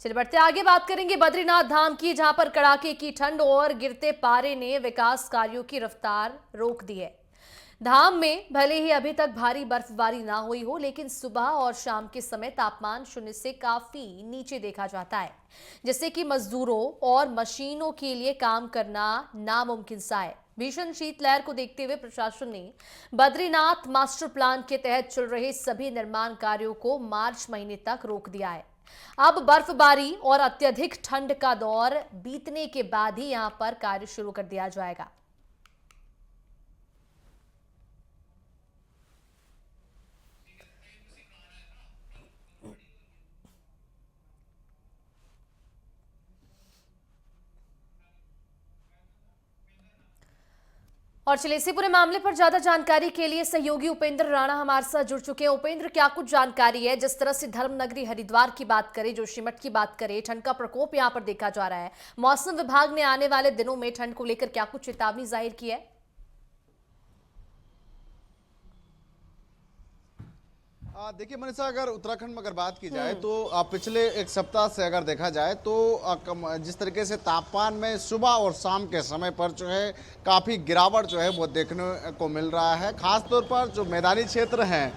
चलिए बढ़ते आगे, बात करेंगे बद्रीनाथ धाम की, जहां पर कड़ाके की ठंड और गिरते पारे ने विकास कार्यों की रफ्तार रोक दी है। धाम में भले ही अभी तक भारी बर्फबारी ना हुई हो, लेकिन सुबह और शाम के समय तापमान शून्य से काफी नीचे देखा जाता है, जिससे कि मजदूरों और मशीनों के लिए काम करना नामुमकिन सा है। भीषण शीतलहर को देखते हुए प्रशासन ने बद्रीनाथ मास्टर प्लान के तहत चल रहे सभी निर्माण कार्यों को मार्च महीने तक रोक दिया है। अब बर्फबारी और अत्यधिक ठंड का दौर बीतने के बाद ही यहां पर कार्य शुरू कर दिया जाएगा। और चलिए इसी पूरे मामले पर ज्यादा जानकारी के लिए सहयोगी उपेंद्र राणा हमारे साथ जुड़ चुके हैं। उपेंद्र, क्या कुछ जानकारी है? जिस तरह से धर्म नगरी हरिद्वार की बात करें, जोशीमठ की बात करें, ठंड का प्रकोप यहां पर देखा जा रहा है। मौसम विभाग ने आने वाले दिनों में ठंड को लेकर क्या कुछ चेतावनी जाहिर की है? देखिए मनीषा, अगर उत्तराखंड में अगर बात की जाए तो पिछले एक सप्ताह से अगर देखा जाए तो जिस तरीके से तापमान में सुबह और शाम के समय पर जो है काफ़ी गिरावट जो है वो देखने को मिल रहा है। खास तौर पर जो मैदानी क्षेत्र हैं,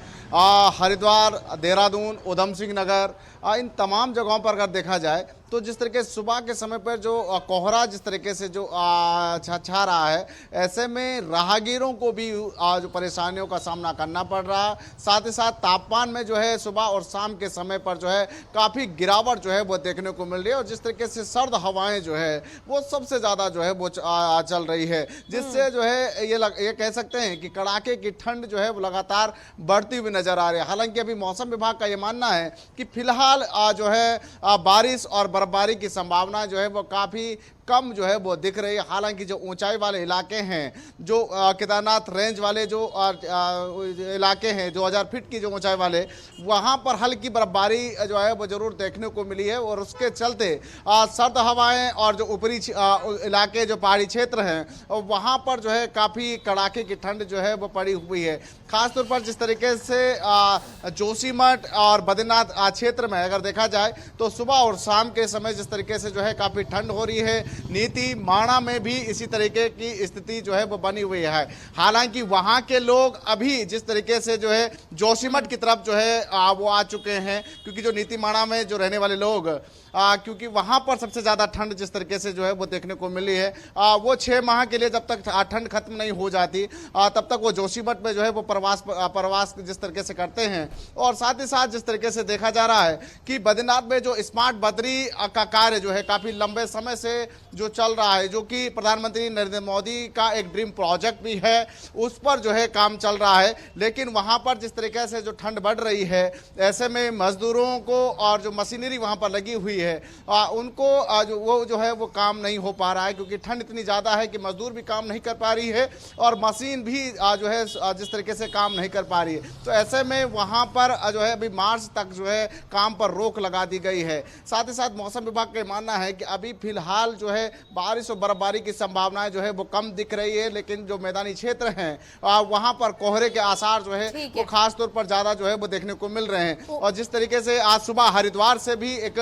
हरिद्वार, देहरादून, उधम सिंह नगर, इन तमाम जगहों पर अगर देखा जाए तो जिस तरीके से सुबह के समय पर जो कोहरा जिस तरीके से जो छा रहा है, ऐसे में राहगीरों को भी जो परेशानियों का सामना करना पड़ रहा है। साथ ही साथ तापमान में जो है सुबह और शाम के समय पर जो है काफ़ी गिरावट जो है वो देखने को मिल रही है, और जिस तरीके से सर्द हवाएं जो है वो सबसे ज़्यादा जो है वो चल रही है, जिससे जो है ये कह सकते हैं कि कड़ाके की ठंड जो है वो लगातार बढ़ती हुई नजर आ रही है। हालांकि अभी मौसम विभाग का ये मानना है कि फिलहाल जो है बारिश और बर्फबारी की संभावना जो है वो काफ़ी कम जो है वो दिख रही है। हालांकि जो ऊंचाई वाले इलाके हैं, जो केदारनाथ रेंज वाले जो इलाके हैं, 2000 फीट की जो ऊंचाई वाले, वहां पर हल्की बर्फबारी जो है वो जरूर देखने को मिली है, और उसके चलते सर्द हवाएं और जो ऊपरी इलाके जो पहाड़ी क्षेत्र हैं वहां पर जो है काफ़ी कड़ाके की ठंड जो है वो पड़ी हुई है। खासतौर पर जिस तरीके से जोशीमठ और बद्रीनाथ क्षेत्र में अगर देखा जाए तो सुबह और शाम के समय जिस तरीके से जो है काफ़ी ठंड हो रही है। नीति माणा में भी इसी तरीके की स्थिति जो है वो बनी हुई है। हालांकि वहां के लोग अभी जिस तरीके से जो है जोशीमठ की तरफ जो है वो आ चुके हैं, क्योंकि जो नीति माणा में जो रहने वाले लोग क्योंकि वहां पर सबसे ज्यादा ठंड जिस तरीके से जो है वो देखने को मिली है, वो 6 माह के लिए जब तक ठंड खत्म नहीं हो जाती तब तक वो जोशीमठ में जो है वो प्रवास जिस तरीके से करते हैं। और साथ ही साथ जिस तरीके से देखा जा रहा है कि बद्रीनाथ में जो स्मार्ट बद्री का कार्य जो है काफी लंबे समय से जो चल रहा है, जो कि प्रधानमंत्री नरेंद्र मोदी का एक ड्रीम प्रोजेक्ट भी है, उस पर जो है काम चल रहा है। लेकिन वहां पर जिस तरीके से जो ठंड बढ़ रही है, ऐसे में मजदूरों को और जो मशीनरी वहां पर लगी हुई है उनको जो है वो काम नहीं हो पा रहा है, क्योंकि ठंड इतनी ज़्यादा है कि मजदूर भी काम नहीं कर पा रही है और मशीन भी जो है जिस तरीके से काम नहीं कर पा रही है। तो ऐसे में वहाँ पर जो है अभी मार्च तक जो है काम पर रोक लगा दी गई है। साथ ही साथ मौसम विभाग का मानना है कि अभी फिलहाल जो है बारिश और बर्फबारी की संभावनाएं जो है वो कम दिख रही है, लेकिन जो मैदानी क्षेत्र हैं वहाँ पर कोहरे के आसार जो है वो खास तौर पर ज़्यादा जो है वो देखने को मिल रहे हैं। और जिस तरीके से आज सुबह हरिद्वार से भी एक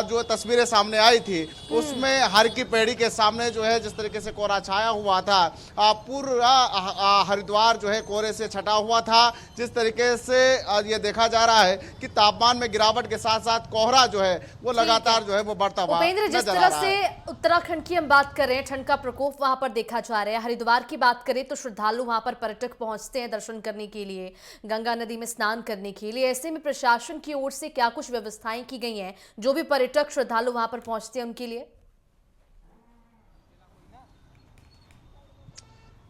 जो तस्वीरें सामने आई थी, उसमें हर की पेड़ी के सामने जो है जिस तरीके से कोहरा छाया हुआ था, पूरा हरिद्वार जो है कोहरे से छटा हुआ था। जिस तरीके से ये देखा जा रहा है कि तापमान में गिरावट के साथ साथ कोहरा जो है वो लगातार जो है वो बढ़ता हुआ उपेंद्र, जिस तरह से उत्तराखंड की हम बात कर रहे हैं, ठंड का प्रकोप वहां पर देखा जा रहा है। हरिद्वार की बात करें तो श्रद्धालु वहां पर पर्यटक पहुंचते हैं दर्शन करने के लिए, गंगा नदी में स्नान करने के लिए। ऐसे में प्रशासन की ओर से क्या कुछ व्यवस्थाएं की गई हैं जो भी पर्यटक श्रद्धालु वहां पर पहुंचते हैं उनके लिए?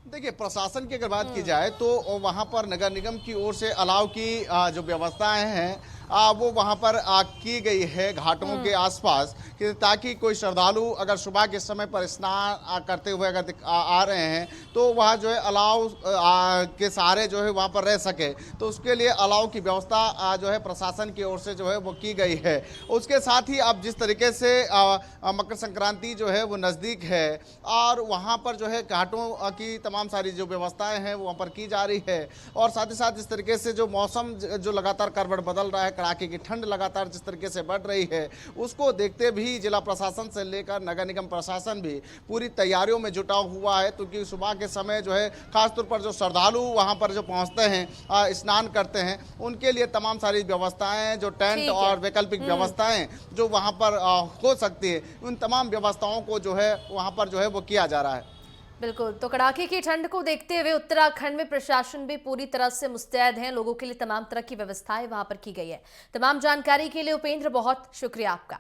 देखिए, प्रशासन की अगर बात की जाए तो वहां पर नगर निगम की ओर से अलाव की जो व्यवस्थाएं हैं वो वहां पर की गई है घाटों के आसपास, कि ताकि कोई श्रद्धालु अगर सुबह के समय पर स्नान करते हुए अगर आ रहे हैं तो वह जो है अलाव के सहारे जो है वहां पर रह सके। तो उसके लिए अलाव की व्यवस्था जो है प्रशासन की ओर से जो है वो की गई है। उसके साथ ही अब जिस तरीके से मकर संक्रांति जो है वो नज़दीक है और वहाँ पर जो है घाटों की तमाम सारी जो व्यवस्थाएं हैं वो वहाँ पर की जा रही है। और साथ ही साथ जिस तरीके से जो मौसम जो लगातार करवट बदल रहा है, कड़ाके की ठंड लगातार जिस तरीके से बढ़ रही है, उसको देखते भी जिला प्रशासन से लेकर नगर निगम प्रशासन भी पूरी तैयारियों में जुटा हुआ है। क्योंकि सुबह के समय जो है खासतौर पर जो श्रद्धालु वहां पर जो पहुंचते हैं, स्नान करते हैं, उनके लिए तमाम सारी व्यवस्थाएं, जो टेंट ठीक है। और वैकल्पिक व्यवस्थाएं जो वहां पर हो सकती है, उन तमाम व्यवस्थाओं को जो है वहां पर जो है वो किया जा रहा है। बिल्कुल, तो कड़ाके की ठंड को देखते हुए उत्तराखंड में प्रशासन भी पूरी तरह से मुस्तैद है। लोगों के लिए तमाम तरह की व्यवस्थाएं वहां पर की गई है। तमाम जानकारी के लिए उपेंद्र बहुत शुक्रिया आपका।